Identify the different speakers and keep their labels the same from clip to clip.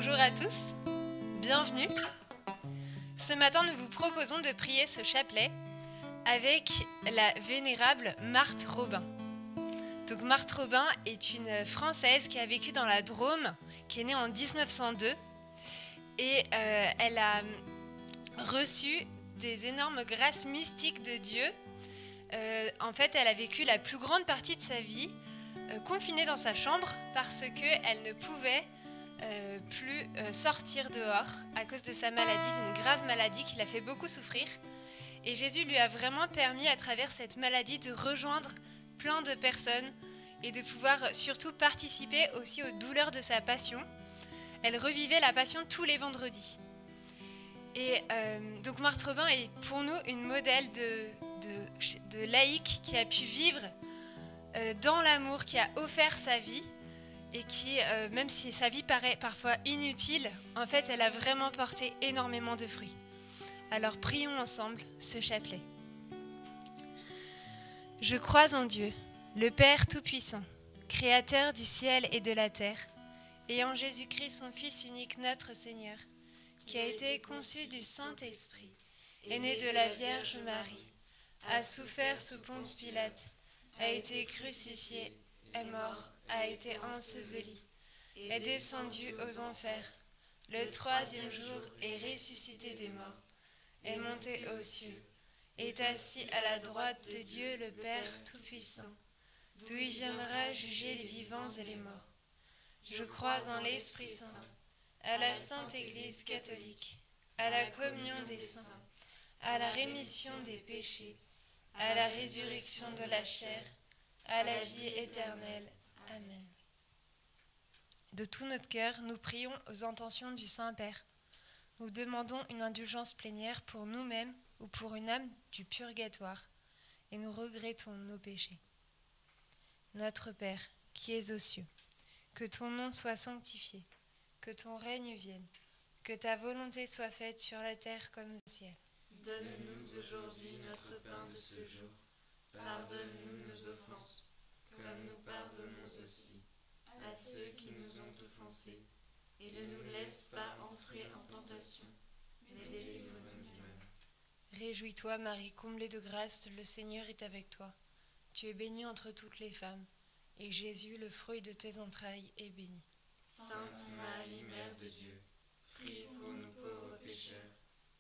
Speaker 1: Bonjour à tous, bienvenue. Ce matin, nous vous proposons de prier ce chapelet avec la vénérable Marthe Robin. Donc Marthe Robin est une Française qui a vécu dans la Drôme, qui est née en 1902 et elle a reçu des énormes grâces mystiques de Dieu. En fait, elle a vécu la plus grande partie de sa vie confinée dans sa chambre parce qu'elle ne pouvait plus sortir dehors à cause de sa maladie, d'une grave maladie qui l'a fait beaucoup souffrir. Et Jésus lui a vraiment permis à travers cette maladie de rejoindre plein de personnes et de pouvoir surtout participer aussi aux douleurs de sa passion. Elle revivait la passion tous les vendredis. Et donc Marthe Robin est pour nous une modèle de laïque qui a pu vivre dans l'amour, qui a offert sa vie et qui, même si sa vie paraît parfois inutile, en fait, elle a vraiment porté énormément de fruits. Alors prions ensemble ce chapelet. Je crois en Dieu, le Père Tout-Puissant, Créateur du ciel et de la terre, et en Jésus-Christ, son Fils unique, notre Seigneur, qui a été conçu du Saint-Esprit, est né de la Vierge Marie, a souffert sous Ponce Pilate, a été crucifié, est mort, a été enseveli, est descendu aux enfers, le troisième jour est ressuscité des morts, est monté aux cieux, est assis à la droite de Dieu le Père Tout-Puissant, d'où il viendra juger les vivants et les morts. Je crois en l'Esprit Saint, à la Sainte Église catholique, à la communion des saints, à la rémission des péchés, à la résurrection de la chair, à la vie éternelle. Amen. De tout notre cœur, nous prions aux intentions du Saint-Père. Nous demandons une indulgence plénière pour nous-mêmes ou pour une âme du purgatoire, et nous regrettons nos péchés. Notre Père, qui es aux cieux, que ton nom soit sanctifié, que ton règne vienne, que ta volonté soit faite sur la terre comme au ciel.
Speaker 2: Donne-nous aujourd'hui notre pain de ce jour. Pardonne-nous nos offenses, comme nous pardonnons aussi à ceux qui nous ont offensés. Et ne nous laisse pas entrer en tentation, mais délivre-nous du mal.
Speaker 1: Réjouis-toi, Marie, comblée de grâce, le Seigneur est avec toi. Tu es bénie entre toutes les femmes, et Jésus, le fruit de tes entrailles, est béni.
Speaker 2: Sainte Marie, Mère de Dieu, prie pour nous pauvres pécheurs,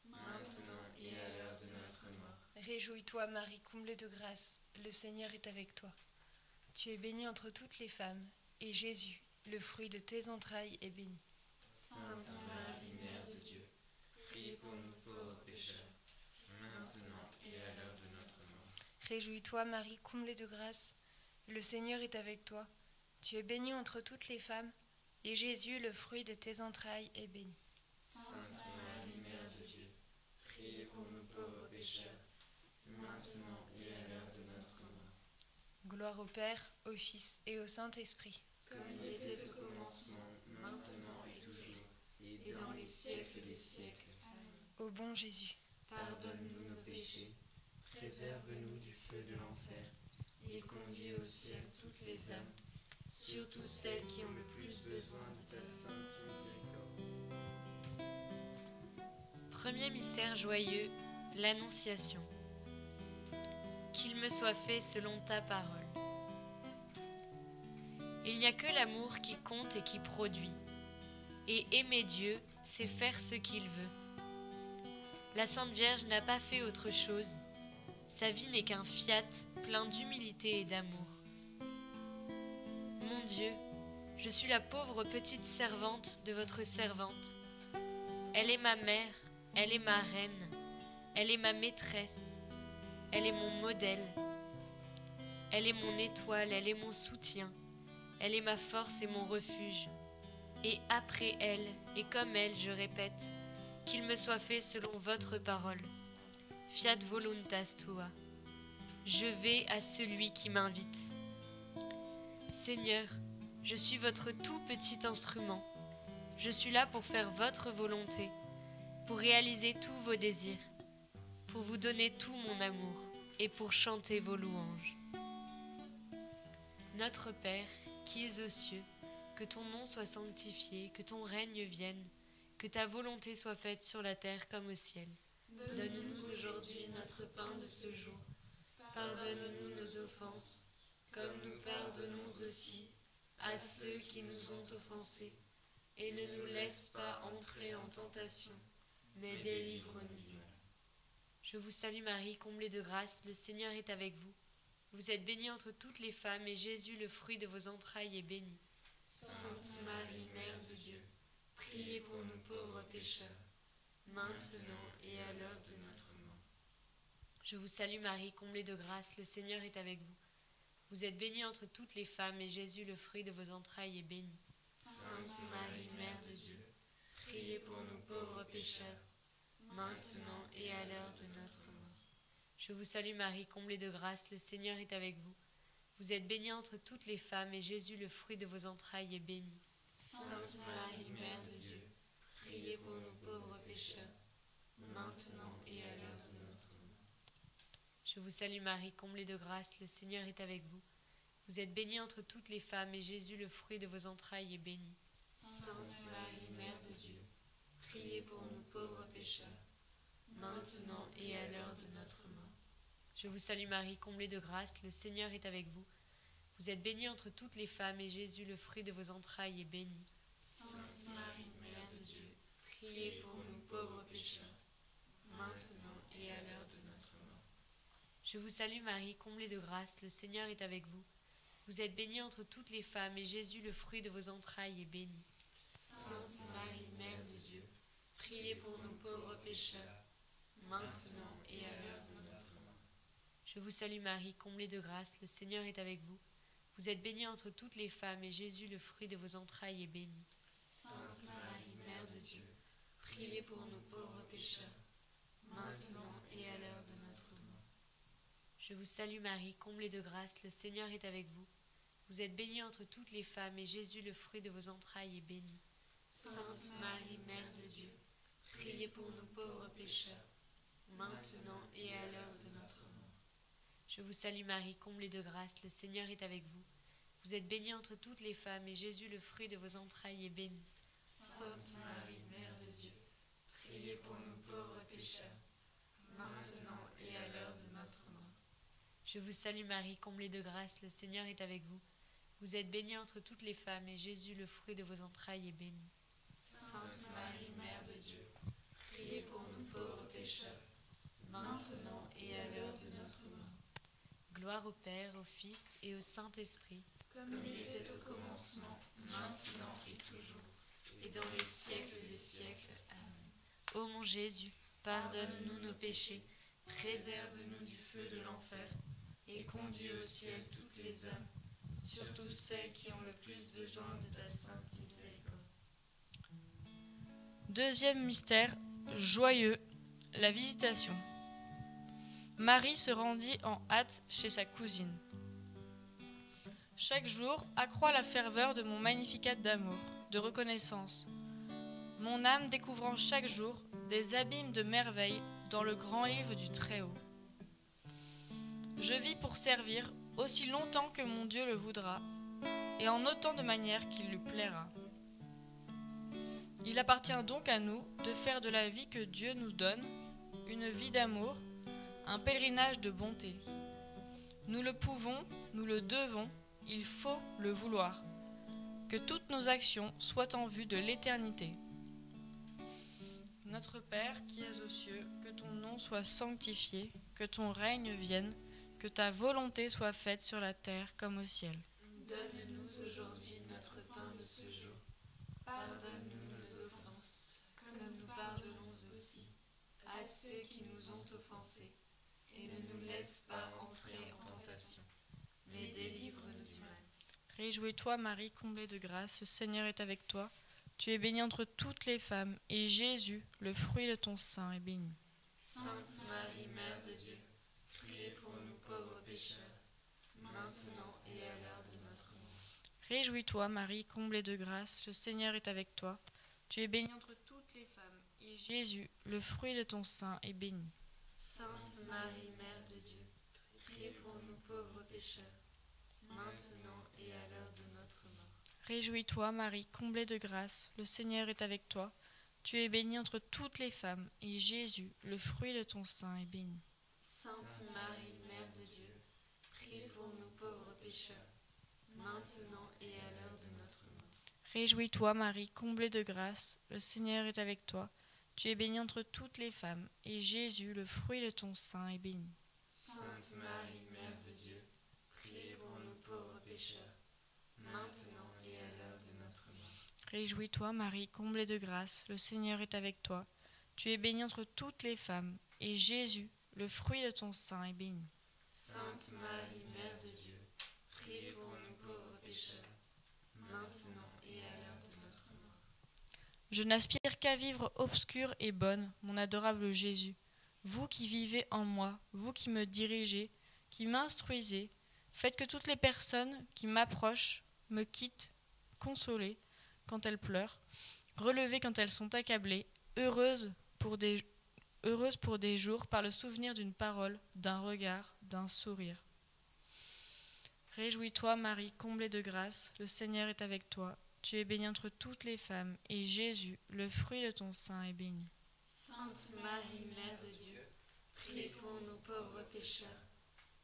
Speaker 2: maintenant et à l'heure de notre mort.
Speaker 1: Réjouis-toi, Marie, comblée de grâce, le Seigneur est avec toi. Tu es bénie entre toutes les femmes, et Jésus, le fruit de tes entrailles, est béni.
Speaker 2: Sainte Marie, Mère de Dieu, prie pour nous pauvres pécheurs, maintenant et à l'heure de notre mort.
Speaker 1: Réjouis-toi, Marie, comblée de grâce, le Seigneur est avec toi. Tu es bénie entre toutes les femmes, et Jésus, le fruit de tes entrailles, est béni.
Speaker 2: Sainte Marie, Mère de Dieu, priez pour nous pauvres pécheurs, maintenant et à l'heure de notre mort.
Speaker 1: Gloire au Père, au Fils et au Saint-Esprit.
Speaker 2: Comme il était au commencement, maintenant et toujours, et dans les siècles des siècles.
Speaker 1: Ô bon Jésus,
Speaker 2: Pardonne-nous nos péchés, préserve-nous du feu de l'enfer, et conduis au ciel toutes les âmes, surtout celles qui ont le plus besoin de ta sainte miséricorde.
Speaker 3: Premier mystère joyeux, l'Annonciation. Qu'il me soit fait selon ta parole. Il n'y a que l'amour qui compte et qui produit. Et aimer Dieu, c'est faire ce qu'il veut. La Sainte Vierge n'a pas fait autre chose. Sa vie n'est qu'un fiat plein d'humilité et d'amour. Mon Dieu, je suis la pauvre petite servante de votre servante. Elle est ma mère, elle est ma reine, elle est ma maîtresse, elle est mon modèle. Elle est mon étoile, elle est mon soutien, elle est ma force et mon refuge. Et après elle, et comme elle, je répète, qu'il me soit fait selon votre parole. Fiat voluntas tua. Je vais à celui qui m'invite. Seigneur, je suis votre tout petit instrument. Je suis là pour faire votre volonté, pour réaliser tous vos désirs, pour vous donner tout mon amour et pour chanter vos louanges. Notre Père, qui es aux cieux, que ton nom soit sanctifié, que ton règne vienne, que ta volonté soit faite sur la terre comme au ciel.
Speaker 2: Donne-nous aujourd'hui notre pain de ce jour. Pardonne-nous nos offenses, comme nous pardonnons aussi à ceux qui nous ont offensés. Et ne nous laisse pas entrer en tentation, mais délivre-nous du mal.
Speaker 3: Je vous salue Marie, comblée de grâce, le Seigneur est avec vous. Vous êtes bénie entre toutes les femmes, et Jésus, le fruit de vos entrailles, est béni.
Speaker 2: Sainte Marie, Mère de Dieu, priez pour nous pauvres pécheurs, maintenant et à l'heure de notre mort.
Speaker 3: Je vous salue Marie, comblée de grâce, le Seigneur est avec vous. Vous êtes bénie entre toutes les femmes, et Jésus, le fruit de vos entrailles, est béni.
Speaker 2: Sainte Marie, Mère de Dieu, priez pour nous pauvres pécheurs, maintenant et à l'heure de notre mort.
Speaker 3: Je vous salue Marie, comblée de grâce, le Seigneur est avec vous. Vous êtes bénie entre toutes les femmes, et Jésus, le fruit de vos entrailles, est béni.
Speaker 2: Sainte Marie, Mère de Dieu, priez pour nous pauvres pécheurs, maintenant et à l'heure de notre mort.
Speaker 3: Je vous salue Marie, comblée de grâce, le Seigneur est avec vous. Vous êtes bénie entre toutes les femmes, et Jésus, le fruit de vos entrailles, est béni.
Speaker 2: Sainte Marie, Mère de Dieu, priez pour nous pauvres pécheurs, maintenant et à l'heure de notre mort.
Speaker 3: Je vous salue Marie, comblée de grâce, le Seigneur est avec vous. Vous êtes bénie entre toutes les femmes, et Jésus, le fruit de vos entrailles, est béni.
Speaker 2: Sainte Marie, Mère de Dieu, priez pour nous pauvres pécheurs, maintenant et à l'heure de notre mort.
Speaker 3: Je vous salue Marie, comblée de grâce, le Seigneur est avec vous. Vous êtes bénie entre toutes les femmes, et Jésus, le fruit de vos entrailles, est béni.
Speaker 2: Sainte Marie, Mère de Dieu, priez pour nous pauvres pécheurs, maintenant et à l'heure de notre mort.
Speaker 3: Je vous salue Marie, comblée de grâce, le Seigneur est avec vous. Vous êtes bénie entre toutes les femmes, et Jésus, le fruit de vos entrailles, est béni.
Speaker 2: Sainte Marie, Mère de Dieu, priez pour nous pauvres pécheurs, maintenant et à l'heure de notre mort.
Speaker 3: Je vous salue Marie, comblée de grâce, le Seigneur est avec vous. Vous êtes bénie entre toutes les femmes, et Jésus, le fruit de vos entrailles, est béni.
Speaker 2: Sainte Marie, Mère de Dieu, priez pour nous pauvres pécheurs, maintenant et à l'heure de notre mort.
Speaker 3: Je vous salue Marie, comblée de grâce, le Seigneur est avec vous. Vous êtes bénie entre toutes les femmes, et Jésus, le fruit de vos entrailles, est béni.
Speaker 2: Sainte Marie, Mère de Dieu, priez pour nous pauvres pécheurs, maintenant et à l'heure de notre mort.
Speaker 3: Je vous salue Marie, comblée de grâce, le Seigneur est avec vous. Vous êtes bénie entre toutes les femmes, et Jésus, le fruit de vos entrailles, est béni.
Speaker 2: Sainte Marie, Mère de Dieu, priez pour nous pauvres pécheurs, maintenant et à l'heure de notre mort.
Speaker 3: Gloire au Père, au Fils et au Saint-Esprit,
Speaker 2: comme il était au commencement, maintenant et toujours, et dans les siècles des siècles. Amen.
Speaker 3: Ô mon Jésus, pardonne-nous nos péchés,
Speaker 2: préserve-nous du feu de l'enfer, et conduis au ciel toutes les âmes, surtout celles qui ont le plus besoin de ta sainte miséricorde.
Speaker 4: Deuxième mystère joyeux, la visitation. Marie se rendit en hâte chez sa cousine. Chaque jour accroît la ferveur de mon magnificat d'amour, de reconnaissance. Mon âme découvrant chaque jour des abîmes de merveilles dans le grand livre du Très-Haut. Je vis pour servir aussi longtemps que mon Dieu le voudra, et en autant de manières qu'il lui plaira. Il appartient donc à nous de faire de la vie que Dieu nous donne une vie d'amour, un pèlerinage de bonté. Nous le pouvons, nous le devons, il faut le vouloir. Que toutes nos actions soient en vue de l'éternité. Notre Père qui es aux cieux, que ton nom soit sanctifié, que ton règne vienne, que ta volonté soit faite sur la terre comme au ciel.
Speaker 2: Donne-nous aujourd'hui notre pain de ce jour. Pardonne-nous nos offenses, comme nous pardonnons aussi à ceux qui nous ont offensés. Et ne nous laisse pas entrer en tentation, mais délivre-nous du mal.
Speaker 4: Réjouis-toi Marie, comblée de grâce, le Seigneur est avec toi. Tu es bénie entre toutes les femmes, et Jésus, le fruit de ton sein, est béni.
Speaker 2: Sainte Marie, Mère de Dieu, priez pour nous pauvres pécheurs, maintenant et à l'heure de notre mort.
Speaker 4: Réjouis-toi Marie, comblée de grâce, le Seigneur est avec toi. Tu es bénie entre toutes les femmes, et Jésus, le fruit de ton sein, est béni.
Speaker 2: Sainte Marie, Mère de Dieu, priez pour nous pauvres pécheurs, maintenant et à l'heure de notre mort.
Speaker 4: Réjouis-toi, Marie, comblée de grâce, le Seigneur est avec toi. Tu es bénie entre toutes les femmes, et Jésus, le fruit de ton sein, est béni.
Speaker 2: Sainte Marie, Mère de Dieu, prie pour nous pauvres pécheurs, maintenant et à l'heure de notre mort.
Speaker 4: Réjouis-toi, Marie, comblée de grâce, le Seigneur est avec toi. Tu es bénie entre toutes les femmes, et Jésus, le fruit de ton sein, est béni.
Speaker 2: Sainte Marie, Mère de Dieu, prie pour nous pauvres pécheurs, maintenant et à l'heure de notre mort.
Speaker 4: Réjouis-toi, Marie, comblée de grâce, le Seigneur est avec toi. Tu es bénie entre toutes les femmes, et Jésus, le fruit de ton sein, est béni.
Speaker 2: Sainte Marie, Mère de Dieu, prie pour nous pauvres pécheurs, maintenant et à l'heure de notre mort.
Speaker 4: Je n'aspire qu'à vivre obscure et bonne, mon adorable Jésus. Vous qui vivez en moi, vous qui me dirigez, qui m'instruisez, faites que toutes les personnes qui m'approchent me quittent, consolées quand elles pleurent, relevées quand elles sont accablées, heureuses pour des jours par le souvenir d'une parole, d'un regard, d'un sourire. Réjouis-toi, Marie, comblée de grâce, le Seigneur est avec toi. Tu es bénie entre toutes les femmes, et Jésus, le fruit de ton sein, est béni.
Speaker 2: Sainte Marie, Mère de Dieu, prie pour nous pauvres pécheurs,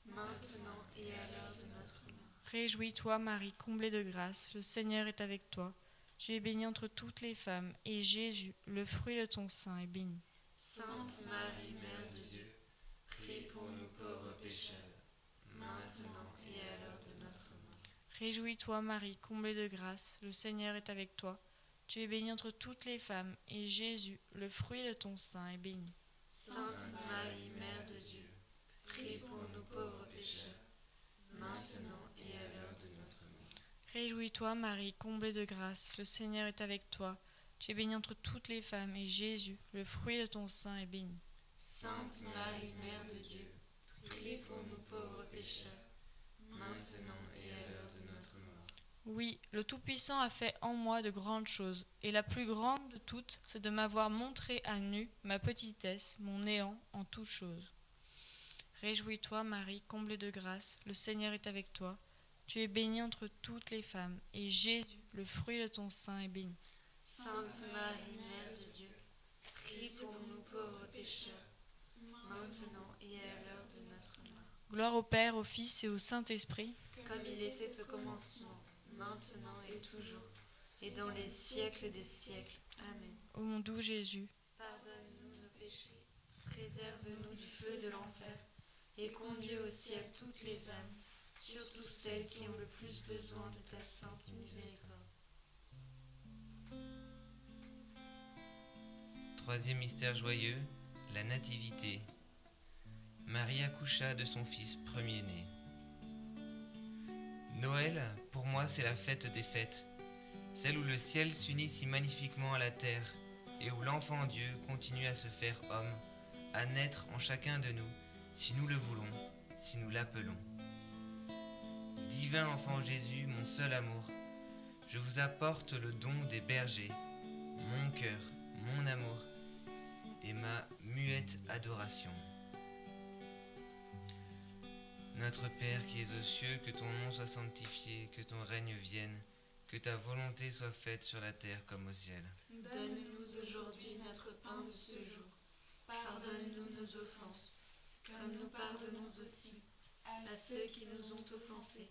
Speaker 2: maintenant et à l'heure de notre mort.
Speaker 4: Réjouis-toi, Marie, comblée de grâce, le Seigneur est avec toi. Tu es bénie entre toutes les femmes, et Jésus, le fruit de ton sein, est béni.
Speaker 2: Sainte Marie, Mère de Dieu, prie pour nous pauvres pécheurs, maintenant et à l'heure de notre mort.
Speaker 4: Réjouis-toi, Marie, comblée de grâce, le Seigneur est avec toi. Tu es bénie entre toutes les femmes, et Jésus, le fruit de ton sein, est béni.
Speaker 2: Sainte Marie, Mère de Dieu, prie pour nous pauvres pécheurs, maintenant et à l'heure de notre mort.
Speaker 4: Réjouis-toi, Marie, comblée de grâce, le Seigneur est avec toi. Tu es bénie entre toutes les femmes, et Jésus, le fruit de ton sein, est béni.
Speaker 2: Sainte Marie, Mère de Dieu, prie pour nous pauvres pécheurs, maintenant et à l'heure de notre mort.
Speaker 4: Oui, le Tout-Puissant a fait en moi de grandes choses, et la plus grande de toutes, c'est de m'avoir montré à nu ma petitesse, mon néant en toutes choses. Réjouis-toi, Marie, comblée de grâce, le Seigneur est avec toi. Tu es bénie entre toutes les femmes, et Jésus, le fruit de ton sein, est béni.
Speaker 2: Sainte Marie, Mère de Dieu, prie pour nous pauvres pécheurs, maintenant et à l'heure de notre mort.
Speaker 4: Gloire au Père, au Fils et au Saint-Esprit.
Speaker 2: Comme il était au commencement, maintenant et toujours, et dans les siècles des siècles. Amen.
Speaker 4: Ô mon doux Jésus,
Speaker 2: Pardonne-nous nos péchés, préserve-nous du feu de l'enfer, et conduis au ciel toutes les âmes, surtout celles qui ont le plus besoin de ta sainte miséricorde.
Speaker 5: Troisième mystère joyeux, la Nativité. Marie accoucha de son fils premier-né. Noël, pour moi, c'est la fête des fêtes, celle où le ciel s'unit si magnifiquement à la terre et où l'enfant Dieu continue à se faire homme, à naître en chacun de nous, si nous le voulons, si nous l'appelons. Divin enfant Jésus, mon seul amour, je vous apporte le don des bergers, mon cœur, mon amour et ma muette adoration. Notre Père qui es aux cieux, que ton nom soit sanctifié, que ton règne vienne, que ta volonté soit faite sur la terre comme au ciel.
Speaker 2: Donne-nous aujourd'hui notre pain de ce jour. Pardonne-nous nos offenses, comme nous pardonnons aussi à ceux qui nous ont offensés.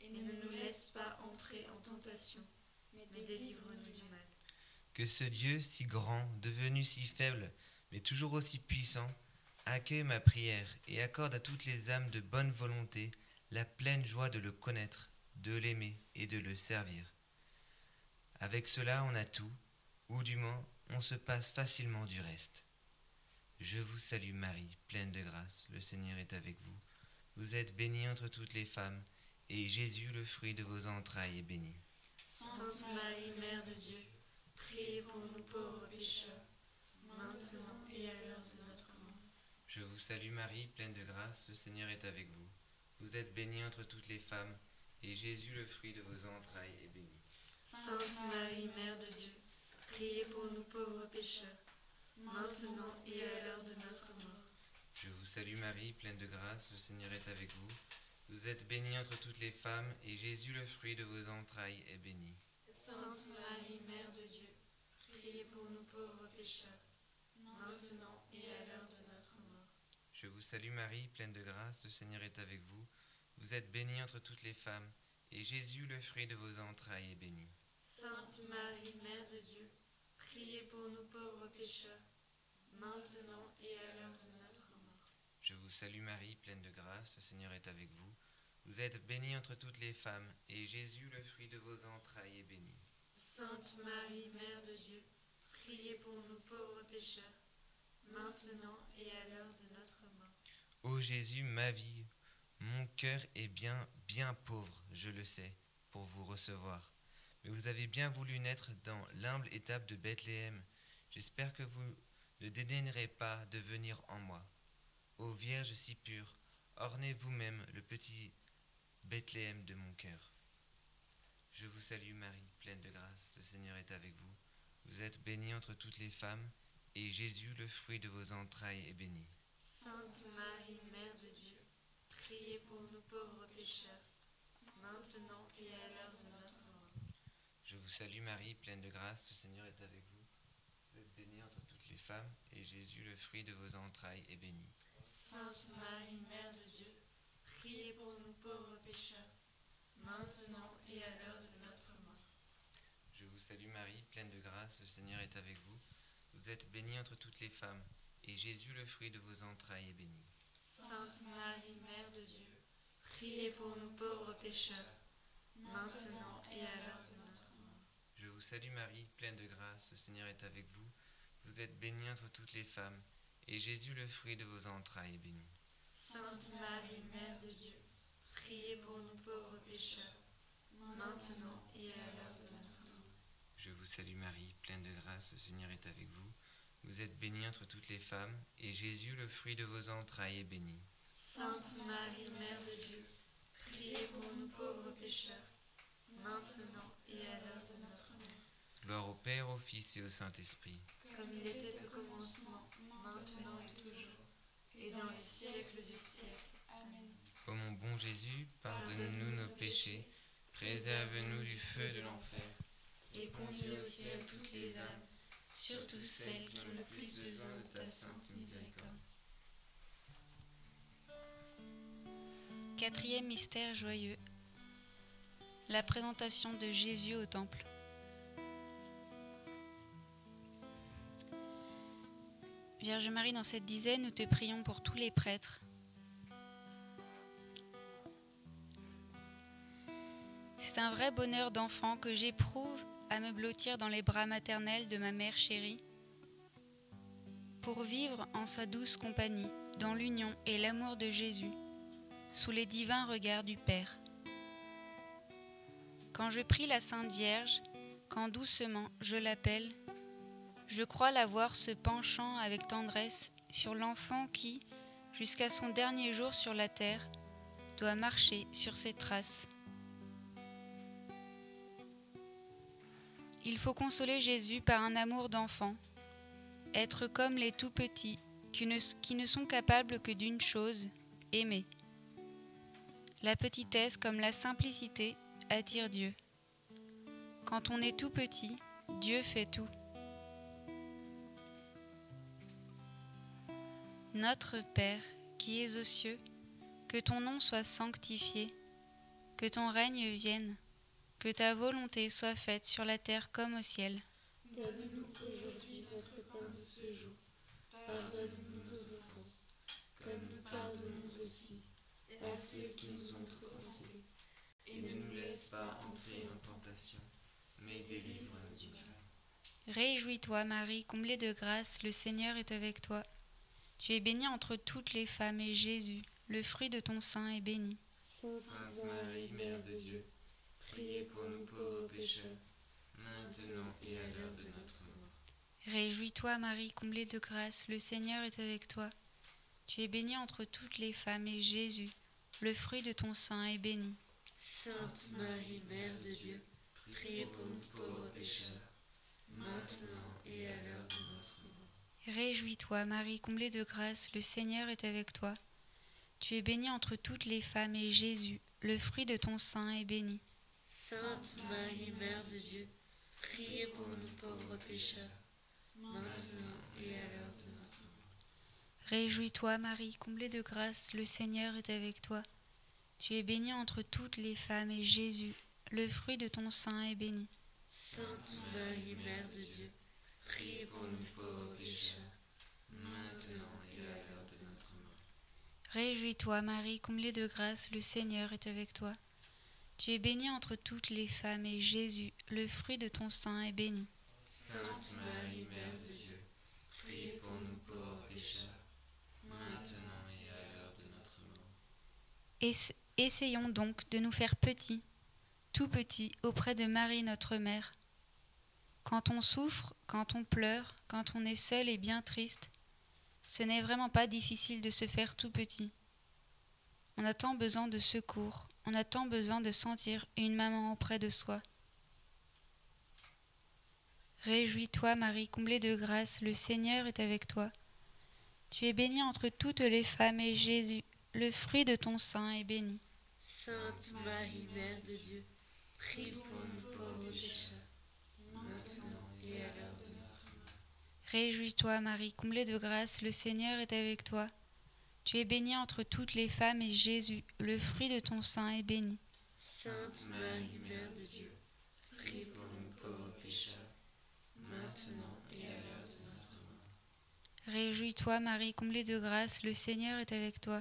Speaker 2: Et ne nous laisse pas entrer en tentation, mais délivre-nous du mal.
Speaker 5: Que ce Dieu si grand, devenu si faible, mais toujours aussi puissant, accueille ma prière et accorde à toutes les âmes de bonne volonté la pleine joie de le connaître, de l'aimer et de le servir. Avec cela, on a tout, ou du moins, on se passe facilement du reste. Je vous salue Marie, pleine de grâce, le Seigneur est avec vous. Vous êtes bénie entre toutes les femmes, et Jésus, le fruit de vos entrailles, est béni.
Speaker 2: Sainte Marie, Mère de Dieu, priez pour nous pauvres pécheurs, maintenant et à l'heure de notre mort.
Speaker 5: Je vous salue Marie, pleine de grâce, le Seigneur est avec vous. Vous êtes bénie entre toutes les femmes, et Jésus, le fruit de vos entrailles, est béni.
Speaker 2: Sainte Marie, Mère de Dieu, priez pour nous pauvres pécheurs, maintenant et à l'heure de notre mort.
Speaker 5: Je vous salue Marie, pleine de grâce, le Seigneur est avec vous. Vous êtes bénie entre toutes les femmes, et Jésus, le fruit de vos entrailles, est béni.
Speaker 2: pour nous pauvres pécheurs, maintenant et à l'heure de notre mort.
Speaker 5: Je vous salue Marie, pleine de grâce, le Seigneur est avec vous. Vous êtes bénie entre toutes les femmes, et Jésus, le fruit de vos entrailles, est béni.
Speaker 2: Sainte Marie, Mère de Dieu, priez pour nous pauvres pécheurs, maintenant et à l'heure de notre mort.
Speaker 5: Je vous salue Marie, pleine de grâce, le Seigneur est avec vous. Vous êtes bénie entre toutes les femmes, et Jésus, le fruit de vos entrailles, est béni.
Speaker 2: Sainte Marie, Mère de Dieu, priez pour nous pauvres pécheurs, maintenant et à l'heure de notre mort.
Speaker 5: Ô Jésus, ma vie, mon cœur est bien pauvre, je le sais, pour vous recevoir. Mais vous avez bien voulu naître dans l'humble étape de Bethléem. J'espère que vous ne dédaignerez pas de venir en moi. Ô Vierge si pure, ornez vous-même le petit Bethléem de mon cœur. Je vous salue Marie, pleine de grâce, le Seigneur est avec vous. Vous êtes bénie entre toutes les femmes, et Jésus, le fruit de vos entrailles, est béni.
Speaker 2: Sainte Marie, Mère de Dieu, priez pour nous pauvres pécheurs, maintenant et à l'heure de notre mort.
Speaker 5: Je vous salue Marie, pleine de grâce, le Seigneur est avec vous. Vous êtes bénie entre toutes les femmes, et Jésus, le fruit de vos entrailles, est béni.
Speaker 2: Sainte Marie, Mère de Dieu, priez pour nous pauvres pécheurs, maintenant et à l'heure de notre mort.
Speaker 5: Je vous salue Marie, pleine de grâce, le Seigneur est avec vous. Vous êtes bénie entre toutes les femmes, et Jésus, le fruit de vos entrailles, est béni.
Speaker 2: Sainte Marie, Mère de Dieu, priez pour nous pauvres pécheurs, maintenant et à l'heure de notre mort.
Speaker 5: Je vous salue Marie, pleine de grâce, le Seigneur est avec vous. Vous êtes bénie entre toutes les femmes, et Jésus, le fruit de vos entrailles, est béni.
Speaker 2: Sainte Marie, Mère de Dieu, priez pour nous pauvres pécheurs, maintenant et à l'heure de notre mort.
Speaker 5: Je vous salue Marie, pleine de grâce, le Seigneur est avec vous. Vous êtes bénie entre toutes les femmes, et Jésus, le fruit de vos entrailles, est béni.
Speaker 2: Sainte Marie, Mère de Dieu, priez pour nous pauvres pécheurs, maintenant et à l'heure de notre mort.
Speaker 5: Gloire au Père, au Fils et au Saint-Esprit.
Speaker 2: Comme il était au commencement, maintenant et toujours, et dans les siècles des siècles. Amen.
Speaker 5: Ô mon bon Jésus, pardonne-nous nos péchés, préserve-nous du feu de l'enfer,
Speaker 2: Et conduis au ciel toutes les âmes, surtout celles qui ont le plus besoin de ta sainte miséricorde.
Speaker 6: Quatrième mystère joyeux, la présentation de Jésus au temple. Vierge Marie, dans cette dizaine, nous te prions pour tous les prêtres. C'est un vrai bonheur d'enfant que j'éprouve à me blottir dans les bras maternels de ma mère chérie, pour vivre en sa douce compagnie, dans l'union et l'amour de Jésus, sous les divins regards du Père. Quand je prie la Sainte Vierge, quand doucement je l'appelle, je crois la voir se penchant avec tendresse sur l'enfant qui, jusqu'à son dernier jour sur la terre, doit marcher sur ses traces. Il faut consoler Jésus par un amour d'enfant, être comme les tout-petits qui ne sont capables que d'une chose, aimer. La petitesse comme la simplicité attire Dieu. Quand on est tout petit, Dieu fait tout. Notre Père, qui es aux cieux, que ton nom soit sanctifié, que ton règne vienne, que ta volonté soit faite sur la terre comme au ciel.
Speaker 2: Donne-nous aujourd'hui notre pain de ce jour. Pardonne-nous nos offenses, comme nous pardonnons aussi à ceux qui nous ont offensés. Et ne nous laisse pas entrer en tentation, mais délivre-nous du mal.
Speaker 6: Réjouis-toi, Marie, comblée de grâce, le Seigneur est avec toi. Tu es bénie entre toutes les femmes, et Jésus, le fruit de ton sein, est béni.
Speaker 2: Sainte Marie, Mère de Dieu, priez pour nous pauvres pécheurs, maintenant et à l'heure de notre mort.
Speaker 6: Réjouis-toi, Marie, comblée de grâce, le Seigneur est avec toi. Tu es bénie entre toutes les femmes, et Jésus, le fruit de ton sein, est béni.
Speaker 2: Sainte Marie, Mère de Dieu, priez pour nous pauvres pécheurs, maintenant et à l'heure de notre mort.
Speaker 6: Réjouis-toi, Marie, comblée de grâce, le Seigneur est avec toi. Tu es bénie entre toutes les femmes, et Jésus, le fruit de ton sein, est béni.
Speaker 2: Sainte Marie, Mère de Dieu, priez pour nous pauvres pécheurs, maintenant et à l'heure de notre mort.
Speaker 6: Réjouis-toi, Marie, comblée de grâce, le Seigneur est avec toi. Tu es bénie entre toutes les femmes, et Jésus, le fruit de ton sein, est béni.
Speaker 2: Sainte Marie, Mère de Dieu, priez pour nous pauvres pécheurs, maintenant et à l'heure de notre mort.
Speaker 6: Réjouis-toi, Marie, comblée de grâce, le Seigneur est avec toi. Tu es bénie entre toutes les femmes, et Jésus, le fruit de ton sein, est béni.
Speaker 2: Sainte Marie, Mère de Dieu, priez pour nous pauvres pécheurs, maintenant et à l'heure de notre mort.
Speaker 6: Essayons donc de nous faire petits, tout petits, auprès de Marie notre Mère. Quand on souffre, quand on pleure, quand on est seul et bien triste, ce n'est vraiment pas difficile de se faire tout petit. On a tant besoin de secours, on a tant besoin de sentir une maman auprès de soi. Réjouis-toi, Marie, comblée de grâce, le Seigneur est avec toi. Tu es bénie entre toutes les femmes, et Jésus, le fruit de ton sein, est béni.
Speaker 2: Sainte Marie, Mère de Dieu, prie pour nous pauvres pécheurs, maintenant et à l'heure de notre mort.
Speaker 6: Réjouis-toi, Marie, comblée de grâce, le Seigneur est avec toi. Tu es bénie entre toutes les femmes, et Jésus, le fruit de ton sein, est béni.
Speaker 2: Sainte Marie, Mère de Dieu, prie pour nous pauvres pécheurs, maintenant et à l'heure de notre mort.
Speaker 6: Réjouis-toi, Marie, comblée de grâce, le Seigneur est avec toi.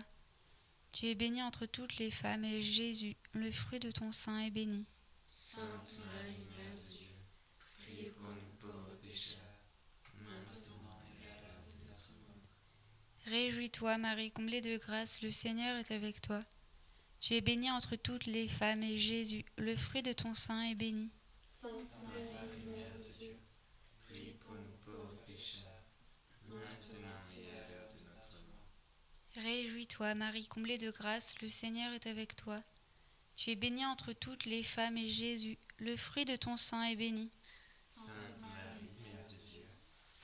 Speaker 6: Tu es bénie entre toutes les femmes, et Jésus, le fruit de ton sein, est béni.
Speaker 2: Sainte Marie, Mère de Dieu, priez pour nous pauvres pécheurs, maintenant et à l'heure de notre mort.
Speaker 6: Réjouis-toi, Marie, comblée de grâce, le Seigneur est avec toi. Tu es bénie entre toutes les femmes, et Jésus, le fruit de ton sein, est béni.
Speaker 2: Sainte Marie, Mère de Dieu, priez pour nous pauvres pécheurs, maintenant et à l'heure de notre mort.
Speaker 6: Réjouis-toi, Marie, comblée de grâce, le Seigneur est avec toi. Tu es bénie entre toutes les femmes, et Jésus, le fruit de ton sein, est béni.
Speaker 2: Sainte Marie, Mère de Dieu,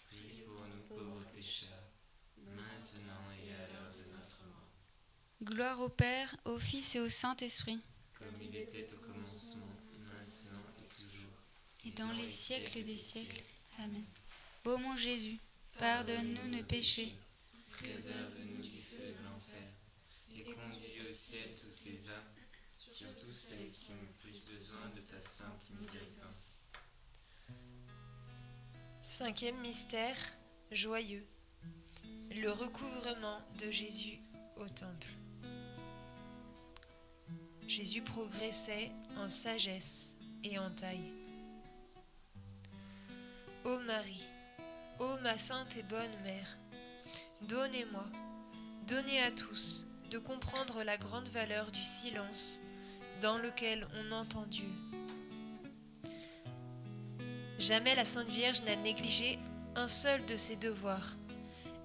Speaker 2: priez pour nous pauvres pécheurs, maintenant et à l'heure de notre mort.
Speaker 6: Gloire au Père, au Fils et au Saint-Esprit,
Speaker 2: Comme il était au commencement, maintenant et toujours,
Speaker 6: et dans les siècles des siècles. Amen. Ô mon Jésus, pardonne-nous nos péchés,
Speaker 2: préserve-nous du feu de l'enfer, et conduis au ciel toutes les âmes, surtout celles qui ont le plus besoin de ta sainte miséricorde.
Speaker 1: Cinquième mystère joyeux. Le recouvrement de Jésus au temple. Jésus progressait en sagesse et en taille. Ô Marie, ô ma sainte et bonne mère, donnez-moi, donnez à tous de comprendre la grande valeur du silence dans lequel on entend Dieu. Jamais la Sainte Vierge n'a négligé un seul de ses devoirs.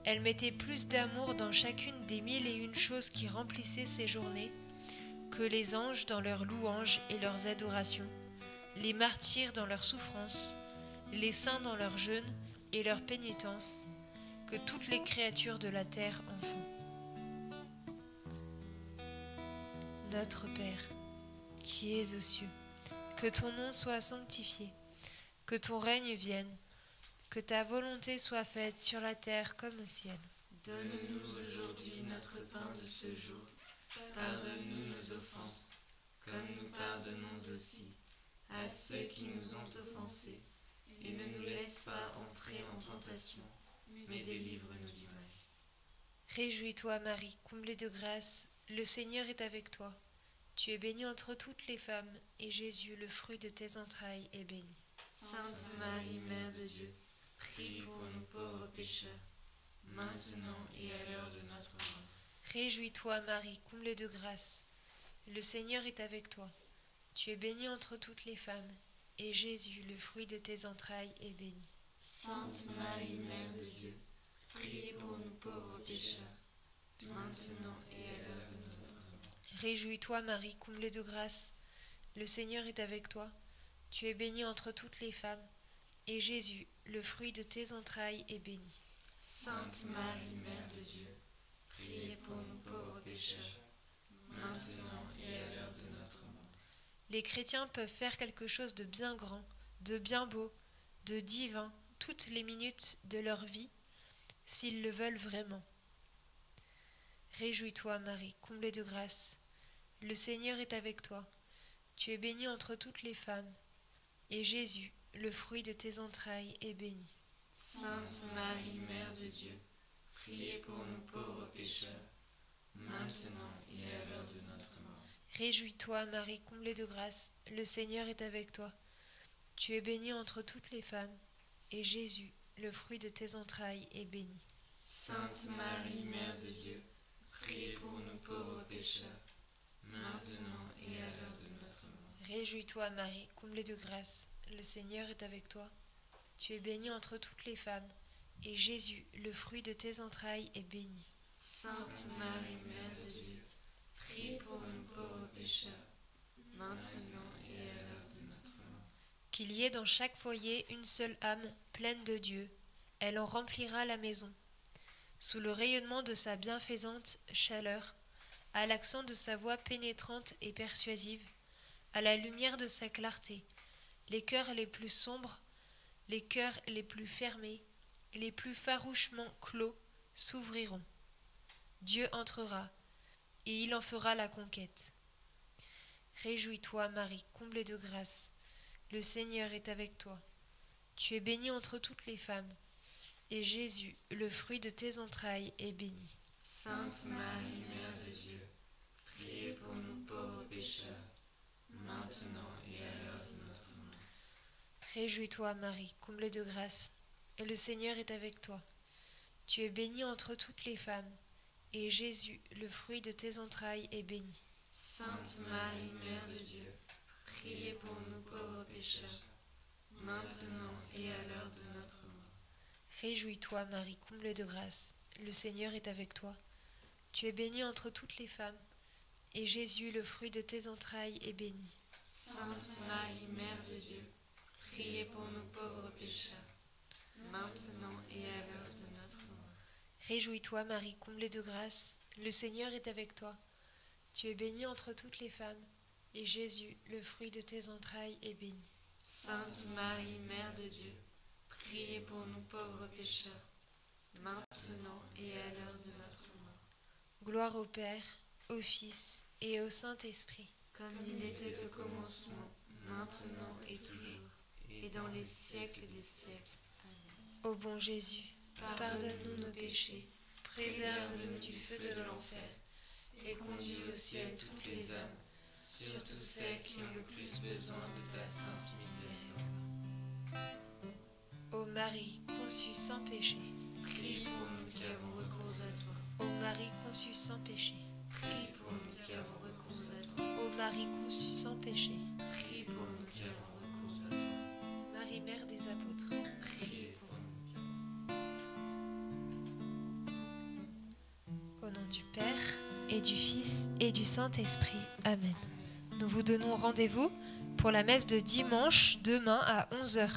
Speaker 1: Elle mettait plus d'amour dans chacune des 1001 choses qui remplissaient ses journées que les anges dans leurs louanges et leurs adorations, les martyrs dans leurs souffrances, les saints dans leurs jeûnes et leurs pénitences, que toutes les créatures de la terre en font. Notre Père, qui es aux cieux, que ton nom soit sanctifié, que ton règne vienne, que ta volonté soit faite sur la terre comme au ciel.
Speaker 2: Donne-nous aujourd'hui notre pain de ce jour. Pardonne-nous nos offenses, comme nous pardonnons aussi à ceux qui nous ont offensés. Et ne nous laisse pas entrer en tentation, mais délivre-nous du mal.
Speaker 1: Réjouis-toi, Marie, comblée de grâce, le Seigneur est avec toi. Tu es bénie entre toutes les femmes, et Jésus, le fruit de tes entrailles, est béni.
Speaker 2: Sainte Marie, Mère de Dieu, prie pour nous pauvres pécheurs, maintenant et à l'heure de notre mort.
Speaker 1: Réjouis-toi, Marie, comblée de grâce, le Seigneur est avec toi. Tu es bénie entre toutes les femmes, et Jésus, le fruit de tes entrailles, est béni.
Speaker 2: Sainte Marie, Mère de Dieu, priez pour nous pauvres pécheurs, maintenant et à l'heure de notre mort.
Speaker 1: Réjouis-toi, Marie, comblée de grâce, le Seigneur est avec toi. Tu es bénie entre toutes les femmes, et Jésus, le fruit de tes entrailles, est béni.
Speaker 2: Sainte Marie, Mère de Dieu, priez pour nous pauvres pécheurs, maintenant et à l'heure de notre mort.
Speaker 1: Les chrétiens peuvent faire quelque chose de bien grand, de bien beau, de divin toutes les minutes de leur vie, s'ils le veulent vraiment. Réjouis-toi, Marie, comblée de grâce. Le Seigneur est avec toi. Tu es bénie entre toutes les femmes, et Jésus, le fruit de tes entrailles, est béni.
Speaker 2: Sainte Marie, Mère de Dieu, priez pour nous pauvres pécheurs, maintenant et à l'heure de notre mort.
Speaker 1: Réjouis-toi, Marie, comblée de grâce. Le Seigneur est avec toi. Tu es bénie entre toutes les femmes, et Jésus, le fruit de tes entrailles, est béni.
Speaker 2: Sainte Marie, Mère de Dieu, priez pour nous pauvres pécheurs, maintenant et à l'heure de notre mort.
Speaker 1: Réjouis-toi, Marie, comblée de grâce. Le Seigneur est avec toi. Tu es bénie entre toutes les femmes, et Jésus, le fruit de tes entrailles, est béni.
Speaker 2: Sainte Marie, Mère de Dieu, priez pour nous pauvres pécheurs, maintenant et à l'heure de notre mort.
Speaker 1: Qu'il y ait dans chaque foyer une seule âme pleine de Dieu. Elle en remplira la maison. Sous le rayonnement de sa bienfaisante chaleur, à l'accent de sa voix pénétrante et persuasive, à la lumière de sa clarté, les cœurs les plus sombres, les cœurs les plus fermés, les plus farouchement clos s'ouvriront. Dieu entrera, et il en fera la conquête. Réjouis-toi, Marie, comblée de grâce. Le Seigneur est avec toi. Tu es bénie entre toutes les femmes, et Jésus, le fruit de tes entrailles, est béni.
Speaker 2: Sainte Marie, Mère de Dieu, priez pour nous pauvres pécheurs, maintenant et à l'heure de notre mort.
Speaker 1: Réjouis-toi, Marie, comblée de grâce. Le Seigneur est avec toi. Tu es bénie entre toutes les femmes, et Jésus, le fruit de tes entrailles, est béni.
Speaker 2: Sainte Marie, Mère de Dieu, priez pour nous pauvres pécheurs, maintenant et à l'heure de notre mort.
Speaker 1: Réjouis-toi, Marie, comblée de grâce. Le Seigneur est avec toi. Tu es bénie entre toutes les femmes, et Jésus, le fruit de tes entrailles, est béni.
Speaker 2: Sainte Marie, Mère de Dieu, priez pour nous pauvres pécheurs, maintenant et à l'heure de notre mort.
Speaker 1: Réjouis-toi, Marie, comblée de grâce. Le Seigneur est avec toi. Tu es bénie entre toutes les femmes, et Jésus, le fruit de tes entrailles, est béni.
Speaker 2: Sainte Marie, Mère de Dieu, priez pour nous pauvres pécheurs, maintenant et à l'heure de notre mort.
Speaker 1: Gloire au Père, au Fils et au Saint-Esprit.
Speaker 2: Comme il était au commencement, maintenant et toujours, et dans les siècles des siècles. Amen.
Speaker 1: Ô bon Jésus, pardonne-nous nos péchés,
Speaker 2: Préserve-nous du feu de l'enfer, et conduis au ciel toutes les âmes, surtout celles qui ont le plus besoin de ta sainte miséricorde.
Speaker 1: Ô Marie, conçue sans péché,
Speaker 2: Prie pour nous qui avons recours à toi.
Speaker 1: ô Marie conçue sans péché,
Speaker 2: Prie pour nous qui avons recours à toi.
Speaker 1: ô Marie conçue sans péché,
Speaker 2: Prie pour nous qui avons recours à toi.
Speaker 1: Marie Mère des Apôtres,
Speaker 2: Priez pour nous.
Speaker 1: au nom du Père et du Fils et du Saint-Esprit. Amen. Nous vous donnons rendez-vous pour la messe de dimanche demain à 11h.